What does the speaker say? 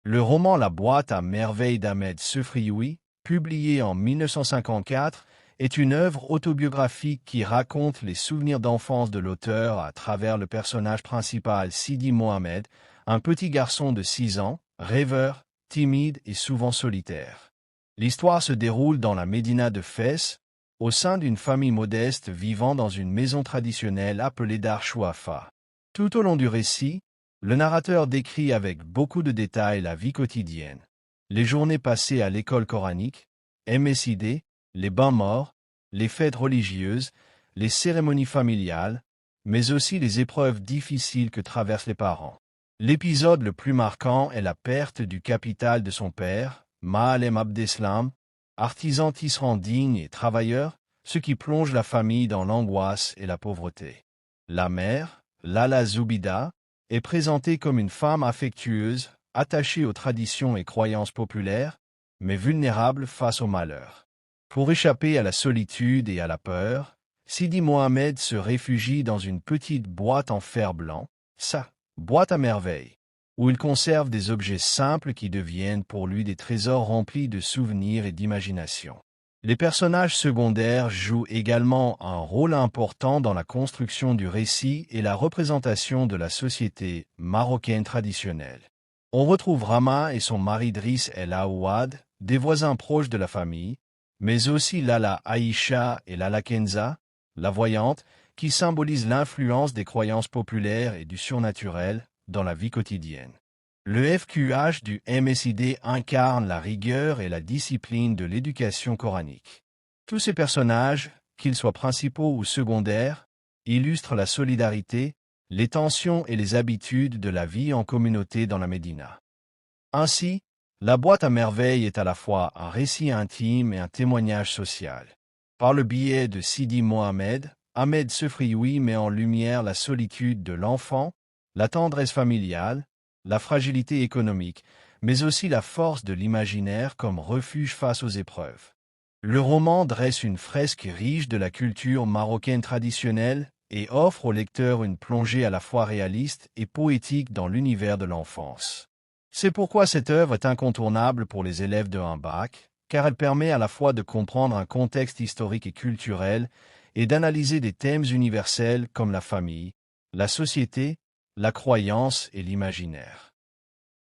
Le roman La boîte à merveilles d'Ahmed Sefrioui, publié en 1954, est une œuvre autobiographique qui raconte les souvenirs d'enfance de l'auteur à travers le personnage principal Sidi Mohamed, un petit garçon de 6 ans, rêveur, timide et souvent solitaire. L'histoire se déroule dans la Médina de Fès, au sein d'une famille modeste vivant dans une maison traditionnelle appelée Dar Chouafa. Tout au long du récit, le narrateur décrit avec beaucoup de détails la vie quotidienne, les journées passées à l'école coranique, MSID, les bains morts, les fêtes religieuses, les cérémonies familiales, mais aussi les épreuves difficiles que traversent les parents. L'épisode le plus marquant est la perte du capital de son père, Maalem Abdeslam, artisan tisserand digne et travailleur, ce qui plonge la famille dans l'angoisse et la pauvreté. La mère, Lala Zoubida, est présentée comme une femme affectueuse, attachée aux traditions et croyances populaires, mais vulnérable face au malheur. Pour échapper à la solitude et à la peur, Sidi Mohamed se réfugie dans une petite boîte en fer blanc, sa boîte à merveilles, où il conserve des objets simples qui deviennent pour lui des trésors remplis de souvenirs et d'imagination. Les personnages secondaires jouent également un rôle important dans la construction du récit et la représentation de la société marocaine traditionnelle. On retrouve Rama et son mari Driss El Aouad, des voisins proches de la famille, mais aussi Lala Aïcha et Lala Kenza, la voyante, qui symbolisent l'influence des croyances populaires et du surnaturel dans la vie quotidienne. Le FQH du MSID incarne la rigueur et la discipline de l'éducation coranique. Tous ces personnages, qu'ils soient principaux ou secondaires, illustrent la solidarité, les tensions et les habitudes de la vie en communauté dans la Médina. Ainsi, La boîte à merveilles est à la fois un récit intime et un témoignage social. Par le biais de Sidi Mohamed, Ahmed Sefrioui met en lumière la solitude de l'enfant, la tendresse familiale, la fragilité économique, mais aussi la force de l'imaginaire comme refuge face aux épreuves. Le roman dresse une fresque riche de la culture marocaine traditionnelle et offre au lecteur une plongée à la fois réaliste et poétique dans l'univers de l'enfance. C'est pourquoi cette œuvre est incontournable pour les élèves de un bac, car elle permet à la fois de comprendre un contexte historique et culturel et d'analyser des thèmes universels comme la famille, la société, la croyance et l'imaginaire.